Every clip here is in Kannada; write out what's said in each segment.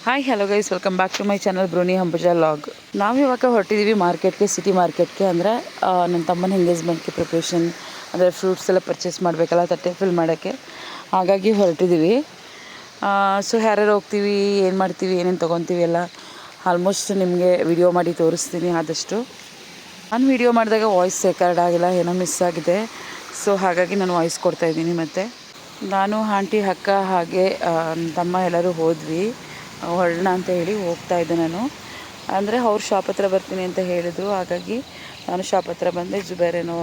Hi hello guys, welcome back to my channel ಬ್ರೂನಿ ಅಂಬುಜಾ ಲಾಗ್. ನಾವು ಇವಾಗ ಹೊರಟಿದ್ದೀವಿ ಮಾರ್ಕೆಟ್ಗೆ, ಸಿಟಿ ಮಾರ್ಕೆಟ್ಗೆ. ಅಂದರೆ ನನ್ನ ತಮ್ಮನ ಎಂಗೇಜ್ಮೆಂಟ್ಗೆ ಪ್ರಿಪ್ರೇಷನ್, ಅಂದರೆ ಫ್ರೂಟ್ಸ್ ಎಲ್ಲ ಪರ್ಚೇಸ್ ಮಾಡಬೇಕಲ್ಲ, ತಟ್ಟೆ ಫಿಲ್ ಮಾಡೋಕ್ಕೆ. ಹಾಗಾಗಿ ಹೊರಟಿದ್ದೀವಿ. ಸೊ ಯಾರ್ಯಾರು ಹೋಗ್ತೀವಿ, ಏನು ಮಾಡ್ತೀವಿ, ಏನೇನು ತೊಗೊತೀವಿ ಎಲ್ಲ ಆಲ್ಮೋಸ್ಟ್ ನಿಮಗೆ ವಿಡಿಯೋ ಮಾಡಿ ತೋರಿಸ್ತೀನಿ ಆದಷ್ಟು. ನಾನು ವಿಡಿಯೋ ಮಾಡಿದಾಗ ವಾಯ್ಸ್ ರೆಕಾರ್ಡ್ ಆಗಿಲ್ಲ, ಏನೋ ಮಿಸ್ ಆಗಿದೆ. ಸೊ ಹಾಗಾಗಿ ನಾನು ವಾಯ್ಸ್ ಕೊಡ್ತಾಯಿದ್ದೀನಿ. ಮತ್ತು ನಾನು ಆಂಟಿ, ಅಕ್ಕ ಹಾಗೆ ನನ್ನ ತಮ್ಮ ಎಲ್ಲರೂ ಹೋದ್ವಿ. ಹೊರಡೋಣ ಅಂತ ಹೇಳಿ ಹೋಗ್ತಾಯಿದ್ದೆ ನಾನು. ಅಂದರೆ ಅವ್ರ ಶಾಪ್ ಹತ್ರ ಬರ್ತೀನಿ ಅಂತ ಹೇಳಿದ್ರು. ಹಾಗಾಗಿ ನಾನು ಶಾಪ್ ಹತ್ರ ಬಂದೆ. ಜುಬೇರೇನೋ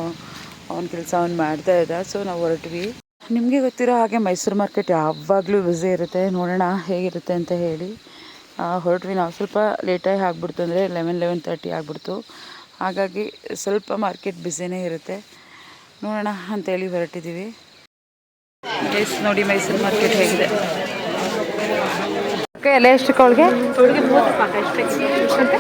ಅವ್ನ ಕೆಲಸ ಅವ್ನು ಮಾಡ್ತಾಯಿದ್ದ. ಸೊ ನಾವು ಹೊರಟ್ವಿ. ನಿಮಗೆ ಗೊತ್ತಿರೋ ಹಾಗೆ ಮೈಸೂರು ಮಾರ್ಕೆಟ್ ಯಾವಾಗಲೂ ಬ್ಯುಸಿ ಇರುತ್ತೆ. ನೋಡೋಣ ಹೇಗಿರುತ್ತೆ ಅಂತ ಹೇಳಿ ಹೊರಟ್ವಿ. ನಾವು ಸ್ವಲ್ಪ ಲೇಟಾಗಿ ಆಗ್ಬಿಡ್ತು, ಅಂದರೆ 11:30 ಆಗಿಬಿಡ್ತು. ಹಾಗಾಗಿ ಸ್ವಲ್ಪ ಮಾರ್ಕೆಟ್ ಬ್ಯುಸಿನೇ ಇರುತ್ತೆ. ನೋಡೋಣ ಅಂತೇಳಿ ಹೊರಟಿದ್ದೀವಿ. ಎಸ್ ನೋಡಿ ಮೈಸೂರು ಮಾರ್ಕೆಟ್ ಹೇಗಿದೆ. ಎಲ್ಲ ಎಷ್ಟು ಅವಳಿಗೆ? 30 ರೂಪಾಯಿ ಅಷ್ಟೇ.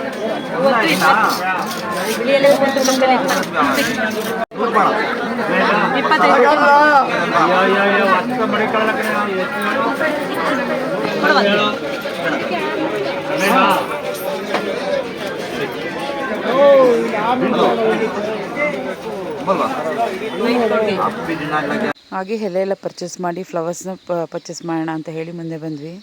ಹಾಗೆ ಎಲೆ ಎಲ್ಲ ಪರ್ಚೇಸ್ ಮಾಡಿ ಫ್ಲವರ್ಸ್ನ ಪರ್ಚೇಸ್ ಮಾಡೋಣ ಅಂತ ಹೇಳಿ ಮುಂದೆ ಬಂದ್ವಿ.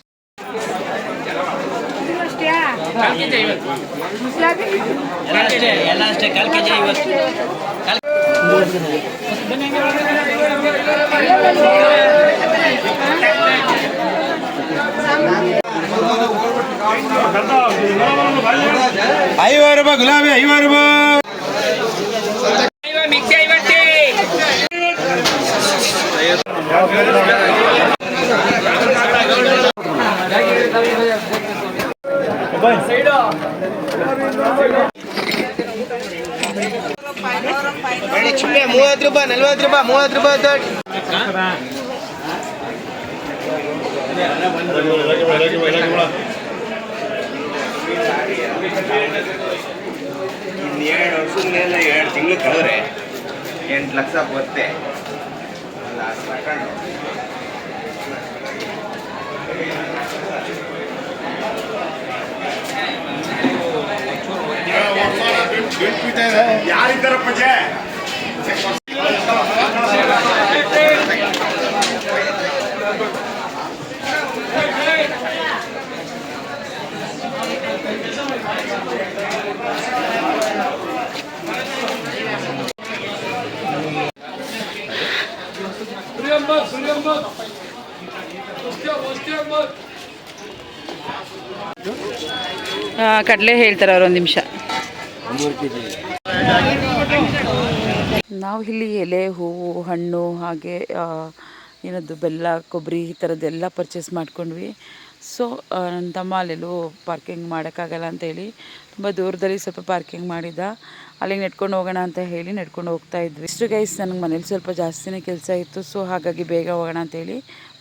₹50 ಗುಲಾಬಿ ₹50. ಚಿಮ್ಮೆ ₹30, ₹40, ₹30. ಇನ್ನು 2 ವರ್ಷದ ಮೇಲೆ 2 ತಿಂಗಳು ಕಳೆದ್ರೆ 8 ಲಕ್ಷ ಬರುತ್ತೆ. ಯಾರಿದ್ದಾರ ಪೂಜೆ? ಕಡಲೆ ಹೇಳ್ತಾರೆ ಅವ್ರು, 1 ನಿಮಿಷ. ನಾವು ಇಲ್ಲಿ ಎಲೆ, ಹೂವು, ಹಣ್ಣು, ಹಾಗೆ ಏನದು ಬೆಲ್ಲ, ಕೊಬ್ಬರಿ, ಈ ಥರದ್ದೆಲ್ಲ ಪರ್ಚೇಸ್ ಮಾಡ್ಕೊಂಡ್ವಿ. ಸೊ ನನ್ನ ತಮ್ಮ ಅಲ್ಲೆಲ್ಲೂ ಪಾರ್ಕಿಂಗ್ ಮಾಡೋಕ್ಕಾಗಲ್ಲ ಅಂತೇಳಿ ತುಂಬ ದೂರದಲ್ಲಿ ಸ್ವಲ್ಪ ಪಾರ್ಕಿಂಗ್ ಮಾಡಿದ್ದ. ಅಲ್ಲಿಗೆ ನೆಡ್ಕೊಂಡು ಹೋಗೋಣ ಅಂತ ಹೇಳಿ ನೆಡ್ಕೊಂಡು ಹೋಗ್ತಾ ಇದ್ವಿ. ಇಷ್ಟು ಗೈಸ್, ನನಗೆ ಮನೇಲಿ ಸ್ವಲ್ಪ ಜಾಸ್ತಿನೇ ಕೆಲಸ ಇತ್ತು. ಸೊ ಹಾಗಾಗಿ ಬೇಗ ಹೋಗೋಣ ಅಂತೇಳಿ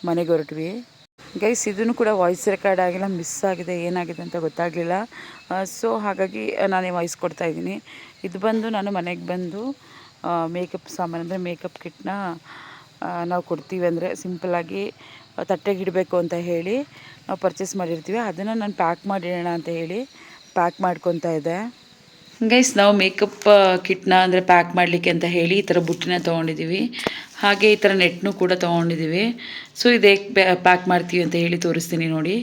ಮನೆಗೆ ಹೊರಟ್ವಿ. ಗೈಸ್, ಇದನ್ನು ಕೂಡ ವಾಯ್ಸ್ ರೆಕಾರ್ಡ್ ಆಗಿಲ್ಲ, ಮಿಸ್ ಆಗಿದೆ, ಏನಾಗಿದೆ ಅಂತ ಗೊತ್ತಾಗಲಿಲ್ಲ. ಸೊ ಹಾಗಾಗಿ ನಾನೇ ವಾಯ್ಸ್ ಕೊಡ್ತಾಯಿದ್ದೀನಿ. ಇದು ಬಂದು ನಾನು ಮನೆಗೆ ಬಂದು ಮೇಕಪ್ ಸಾಮಾನು, ಅಂದರೆ ಮೇಕಪ್ ಕಿಟ್ನ ನಾವು ಕೊಡ್ತೀವಿ. ಅಂದರೆ ಸಿಂಪಲ್ಲಾಗಿ ತಟ್ಟೆಗೆ ಇಡಬೇಕು ಅಂತ ಹೇಳಿ ನಾವು ಪರ್ಚೇಸ್ ಮಾಡಿರ್ತೀವಿ. ಅದನ್ನು ನಾನು ಪ್ಯಾಕ್ ಮಾಡಿಡೋಣ ಅಂತ ಹೇಳಿ ಪ್ಯಾಕ್ ಮಾಡ್ಕೊತಾ ಇದ್ದೆ. ಗೈಸ್, ನಾವು ಮೇಕಪ್ ಕಿಟ್ನ ಅಂದರೆ ಪ್ಯಾಕ್ ಮಾಡಲಿಕ್ಕೆ ಅಂತ ಹೇಳಿ ಈ ಥರ ಬುಟ್ಟಿನ ತೊಗೊಂಡಿದ್ದೀವಿ. ಹಾಗೆ ಈ ಥರ ನೆಟ್ನು ಕೂಡ ತೊಗೊಂಡಿದ್ದೀವಿ. ಸೊ ಇದು ಹೇಗೆ ಪ್ಯಾಕ್ ಮಾಡ್ತೀವಿ ಅಂತ ಹೇಳಿ ತೋರಿಸ್ತೀನಿ ನೋಡಿ.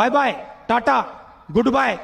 ಬಾಯ್ ಬಾಯ್, ಟಾಟಾ, ಗುಡ್ ಬಾಯ್.